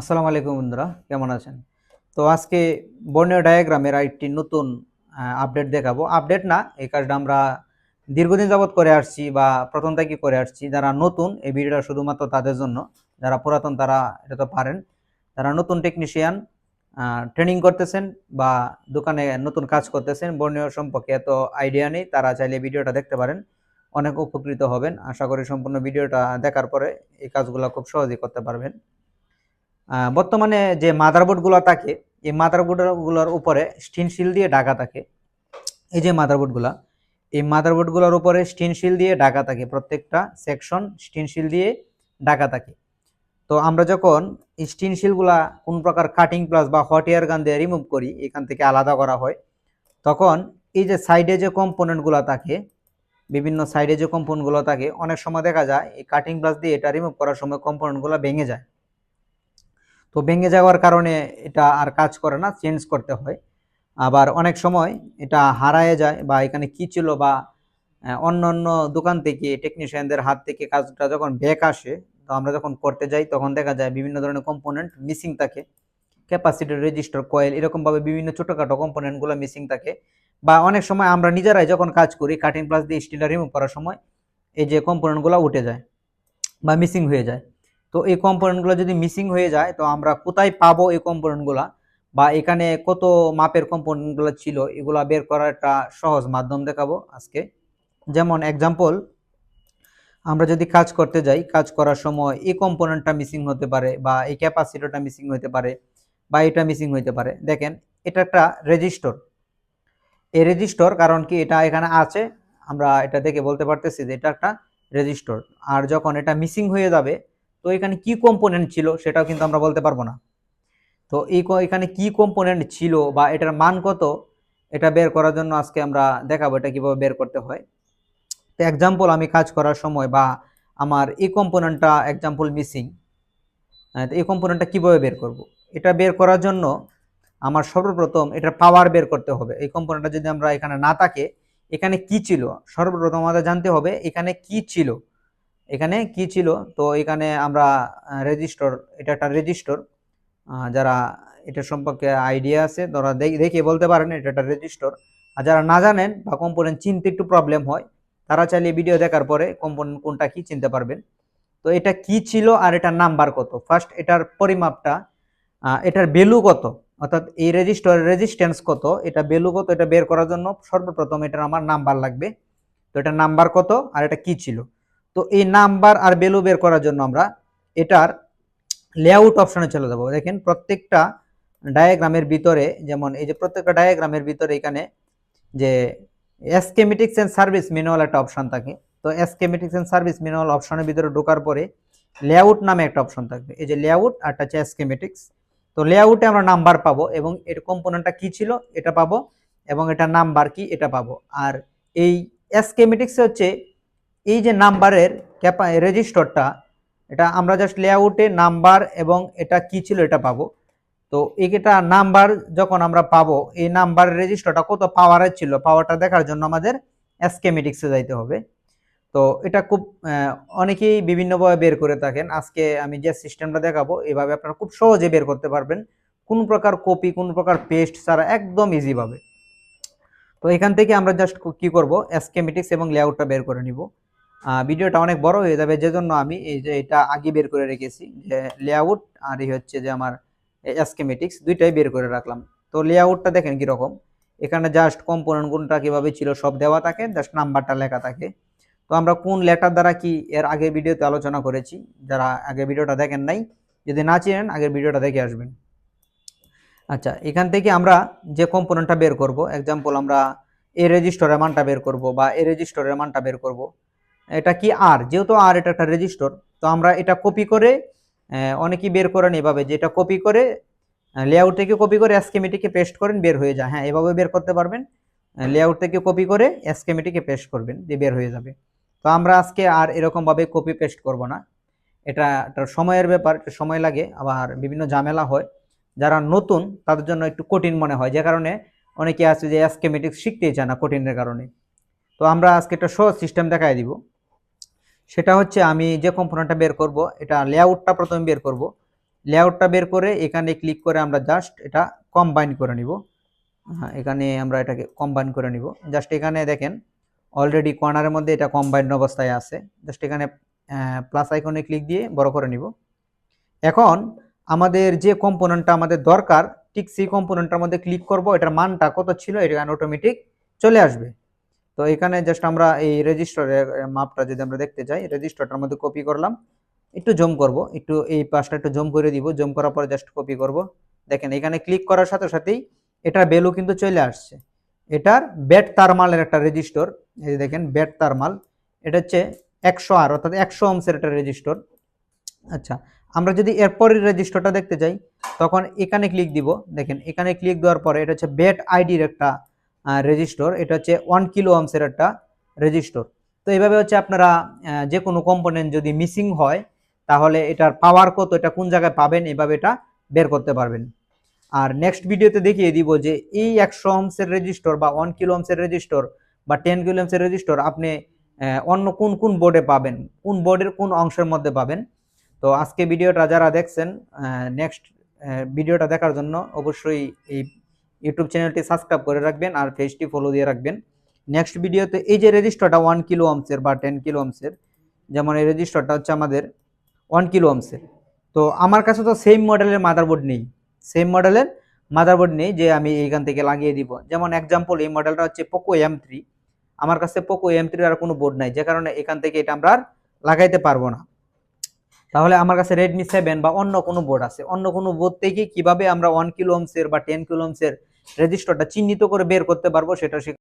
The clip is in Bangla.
আসসালামু আলাইকুম বন্ধুরা, কেমন আছেন? তো আজকে বর্ণীয় ডায়াগ্রামের আরেকটি নতুন আপডেট দেখাবো। আপডেট না, এই কাজটা আমরা দীর্ঘদিন যাবৎ করে আসছি বা প্রথম থেকে করে আসছি। যারা নতুন, এই ভিডিওটা শুধুমাত্র তাদের জন্য। যারা পুরাতন তারা এটা তো পারেন। যারা নতুন টেকনিশিয়ান ট্রেনিং করতেছেন বা দোকানে নতুন কাজ করতেছেন, বর্ণীয় সম্পর্কে এত আইডিয়া নেই, তারা চাইলে ভিডিওটা দেখতে পারেন। অনেক উপকৃত হবেন। আশা করি সম্পূর্ণ ভিডিওটা দেখার পরে এই কাজগুলো খুব সহজেই করতে পারবেন। বর্তমানে যে মাদারবোর্ডগুলো থাকে, এই মাদারবোর্ডগুলোর উপরে স্টিন শিল দিয়ে ঢাকা থাকে। এই যে মাদারবোর্ডগুলা, এই মাদারবোর্ডগুলোর উপরে স্টিন শিল দিয়ে ঢাকা থাকে। প্রত্যেকটা সেকশন স্টিন শিল দিয়ে ঢাকা থাকে। তো আমরা যখন স্টিন শিলগুলা কোন প্রকার কাটিং প্লাস বা হট এয়ার গান দিয়ে রিমুভ করি, এখান থেকে আলাদা করা হয়, তখন এই যে সাইডে যে কম্পোনেন্টগুলো থাকে, বিভিন্ন সাইডে যে কম্পোনেন্টগুলো থাকে, অনেক সময় দেখা যায় এই কাটিং প্লাস দিয়ে এটা রিমুভ করার সময় কম্পোনেন্টগুলো ভেঙে যায়। তো ভেঙে যাওয়ার কারণে এটা আর কাজ করে না, চেঞ্জ করতে হয়। আবার অনেক সময় এটা হারায় যায় বা এখানে কি ছিল বা অন্য অন্য দোকান থেকে টেকনিশিয়ানদের হাত থেকে কাজটা যখন ব্যাক আসে, তো আমরা যখন করতে যাই তখন দেখা যায় বিভিন্ন ধরনের কম্পোনেন্ট মিসিং থাকে। ক্যাপাসিটর, রেজিস্টার, কয়েল, এরকমভাবে বিভিন্ন ছোটোখাটো কম্পোনেন্টগুলো মিসিং থাকে। বা অনেক সময় আমরা নিজেরাই যখন কাজ করি, কাটিং প্লাস দিয়ে স্টিলটা রিমুভ করার সময় এই যে কম্পোনেন্টগুলো উঠে যায় বা মিসিং হয়ে যায়। তো এই কম্পোনেন্টগুলো যদি মিসিং হয়ে যায়, তো আমরা কোথায় পাবো এই কম্পোনেন্টগুলো বা এখানে কত মাপের কম্পোনেন্টগুলো ছিল, এগুলা বের করার একটা সহজ মাধ্যম দেখাবো আজকে। যেমন এক্সাম্পল, আমরা যদি কাজ করতে যাই, কাজ করার সময় এই কম্পোনেন্টটা মিসিং হতে পারে বা এই ক্যাপাসিটরটা মিসিং হতে পারে বা এটা মিসিং হতে পারে। দেখেন, এটা একটা রেজিস্টর। এই রেজিস্টর কারণ কি এটা এখানে আছে, আমরা এটা দেখে বলতে পারতেছি যে এটা একটা রেজিস্টর। আর যখন এটা মিসিং হয়ে যাবে, তো এখানে কি কম্পোনেন্ট ছিল সেটাও কিন্তু আমরা বলতে পারবো না। তো এখানে কি কম্পোনেন্ট ছিল বা এটার মান কত, এটা বের করার জন্য আজকে আমরা দেখাবো এটা কিভাবে বের করতে হয়। তো এক্সাম্পল, আমি কাজ করার সময় বা আমার এই কম্পোনেন্টটা এক্সাম্পল মিসিং, তো এই কম্পোনেন্টটা কিভাবে বের করব? এটা বের করার জন্য আমার সর্বপ্রথম এটার পাওয়ার বের করতে হবে। এই কম্পোনেন্টটা যদি আমরা এখানে না থাকে, এখানে কি ছিল সর্বপ্রথম আমাদের জানতে হবে, এখানে কি ছিল। এখানে কি ছিল, তো এখানে আমরা রেজিস্টর, এটা একটা রেজিস্টর। যারা এটা সম্পর্কে আইডিয়া আছে তারা দেখে বলতে পারেন এটা একটা রেজিস্টর। আর যারা না জানেন বা কম্পোনেন্ট চিনতে একটু প্রবলেম হয়, তারা চাইলে ভিডিও দেখার পরে কম্পোনেন্ট কোনটা কি চিনতে পারবেন। তো এটা কি ছিল আর এটার নাম্বার কত, ফার্স্ট এটার পরিমাপটা, এটার ভ্যালু কত, অর্থাৎ এই রেজিস্টরের রেজিস্ট্যান্স কত, এটা ভ্যালু কত, এটা বের করার জন্য সর্বপ্রথম এটার আমার নাম্বার লাগবে। তো এটার নাম্বার কত আর এটা কি ছিল। তো এই নাম্বার আর ভ্যালু বের করার জন্য আমরা এটার লেআউট অপশনে চলে যাব। দেখেন, প্রত্যেকটা ডায়াগ্রামের ভিতরে, যেমন এই যে প্রত্যেকটা ডায়াগ্রামের ভিতরে এখানে যে স্কিমেটিক্স এন্ড সার্ভিস ম্যানুয়াল একটা অপশন থাকে। তো স্কিমেটিক্স এন্ড সার্ভিস ম্যানুয়াল অপশনের ভিতরে ঢোকার পরে লেআউট নামে একটা অপশন থাকবে। এই যে লেআউট আর একটা হচ্ছে স্কিমেটিক্স। তো লেআউটে আমরা নাম্বার পাবো এবং এর কম্পোনেন্টটা কি ছিল এটা পাবো এবং এটা নাম্বার কি এটা পাবো। আর এই স্কিমেটিক্স হচ্ছে এই যে নাম্বারের রেজিস্টারটা, এটা আমরা জাস্ট লেআউটে নাম্বার এবং এটা কি ছিল এটা পাবো। তো এইটা নাম্বার যখন আমরা পাবো, এই নাম্বার রেজিস্টারটা কত পাওয়ারের ছিল, পাওয়ারটা দেখার জন্য আমাদের স্কিমেটিক্সে যাইতে হবে। তো এটা খুব অনেকেই বিভিন্নভাবে বের করে থাকেন। আজকে আমি যে সিস্টেমটা দেখাবো, এভাবে আপনারা খুব সহজে বের করতে পারবেন, কোন প্রকার কপি কোন প্রকার পেস্ট ছাড়া, একদম ইজি ভাবে। তো এখান থেকে আমরা জাস্ট কি করব, স্কিমেটিক্স এবং লেআউটটা বের করে নিব। ভিডিওটা অনেক বড় হয়ে যাবে, যেজন্য আমি এই যে এটা আগে বের করে রেখেছি, যে লেআউট আর এই হচ্ছে যে আমার স্কিমেটিক্স, দুইটাই বের করে রাখলাম। তো লেআউটটা দেখেন কিরকম, এখানে জাস্ট কম্পোনেন্ট কোনটা কিভাবে ছিল সব দেওয়া থাকে, জাস্ট নাম্বারটা লেখা থাকে। তো আমরা কোন লেটার দ্বারা কি এর আগের ভিডিওতে আলোচনা করেছি, যারা আগের ভিডিওটা দেখেন নাই, যদি না চিনেন আগের ভিডিওটা দেখে আসবেন। আচ্ছা, এখান থেকে আমরা যে কম্পোনেন্টটা বের করব, এক্সাম্পল আমরা এই রেজিস্টরের মানটা বের করব বা এই রেজিস্টরের মানটা বের করব। এটা কি আর, যেহেতু আর এটা একটা রেজিস্টর, তো আমরা এটা কপি করে, অনেকেই বের করেন এভাবে, যে এটা কপি করে লেআউট থেকে কপি করে স্কিমেটিকে পেস্ট করেন, বের হয়ে যায়। হ্যাঁ, এভাবে বের করতে পারবেন। লেআউট থেকে কপি করে স্কিমেটিকে পেস্ট করবেন, দিয়ে বের হয়ে যাবে। তো আমরা আজকে আর এরকমভাবে কপি পেস্ট করব না। এটা একটা সময়ের ব্যাপার, একটু সময় লাগে, আবার বিভিন্ন ঝামেলা হয়। যারা নতুন তাদের জন্য একটু কঠিন মনে হয়, যে কারণে অনেকে আছে যে স্কিমেটিক্স শিখতেই চায় না কঠিনের কারণে। তো আমরা আজকে একটা সহজ সিস্টেম দেখাই দিব। সেটা হচ্ছে, আমি যে কম্পোনেন্টটা বের করব, এটা লেআউটটা প্রথমে বের করব। লেআউটটা বের করে এখানে ক্লিক করে আমরা জাস্ট এটা কম্বাইন করে নিব। হ্যাঁ, এখানে আমরা এটাকে কম্বাইন করে নিব। জাস্ট এখানে দেখেন অলরেডি কর্নারের মধ্যে এটা কম্বাইন্ড অবস্থায় আছে। জাস্ট এখানে প্লাস আইকনে ক্লিক দিয়ে বড় করে নিব। এখন আমাদের যে কম্পোনেন্টটা আমাদের দরকার ঠিক সেই কম্পোনেন্টটার মধ্যে ক্লিক করব, এটার মানটা কত ছিল এটা অটোমেটিক চলে আসবে। তো এখানে জাস্ট আমরা এই রেজিস্টারের মাপটা যদি আমরা দেখতে চাই, রেজিস্টারটার মধ্যে কপি করলাম, একটু জুম করব, একটু এই পাশটা একটু জুম করে দিব, জুম করার পরে জাস্ট কপি করব। দেখেন এখানে ক্লিক করার সাথে সাথেই এটার ভ্যালু কিন্তু চলে আসছে। এটার ব্যাট থার্মালের একটা রেজিস্টর, এই দেখেন ব্যাট থার্মাল, এটা হচ্ছে 100 আর অর্থাৎ 100 ওহমসের একটা রেজিস্টর। আচ্ছা, আমরা যদি এরপরের রেজিস্টরটা দেখতে যাই তখন এখানে ক্লিক দিব। দেখেন এখানে ক্লিক দেওয়ার পরে এটা হচ্ছে ব্যাট আইডির একটা রেজিস্টর, এটা হচ্ছে 1 কিলো ওহমসের একটা রেজিস্টর। তো এইভাবে হচ্ছে আপনারা যে কোনো কম্পোনেন্ট যদি মিসিং হয় তাহলে এটার পাওয়ার কত, এটা কোন জায়গায় পাবেন, এভাবে এটা বের করতে পারবেন। আর নেক্সট ভিডিওতে দেখিয়ে দিব যে এই 100 ওহমসের রেজিস্টর বা 1 কিলো ওহমসের রেজিস্টর বা 10 কিলো ওহমসের রেজিস্টর আপনি অন্য কোন কোন বোর্ডে পাবেন, কোন বোর্ডের কোন অংশের মধ্যে পাবেন। তো আজকে ভিডিওটা যারা দেখছেন, নেক্সট ভিডিওটা দেখার জন্য অবশ্যই এই ইউটিউব চ্যানেলটি সাবস্ক্রাইব করে রাখবেন আর পেজটি ফলো দিয়ে রাখবেন। নেক্সট ভিডিওতে এই যে রেজিস্টারটা 1 কিলো ওহমসের বা 10 কিলো ওহমসের, যেমন এই রেজিস্টারটা হচ্ছে আমাদের 1 কিলো ওহমসের। তো আমার কাছে তো সেম মডেলের মাদারবোর্ড নেই, সেম মডেলের মাদারবোর্ড নেই যে আমি এইখান থেকে লাগিয়ে দিব। যেমন এক্সাম্পল এই মডেলটা হচ্ছে পোকো M3, আমার কাছে পোকো M3 আর কোনো বোর্ড নাই, যে কারণে এখান থেকে এটা আমরা আর লাগাইতে পারবো না। তাহলে আমার কাছে রেডমি 7 বা অন্য কোনো বোর্ড আছে, অন্য কোনো বোর্ড থেকে কিভাবে আমরা 1 কিলো ওহমসের বা 10 কিলো ওহমসের রেজিস্টারটা চিহ্নিত করে বের করতে পারবো সেটা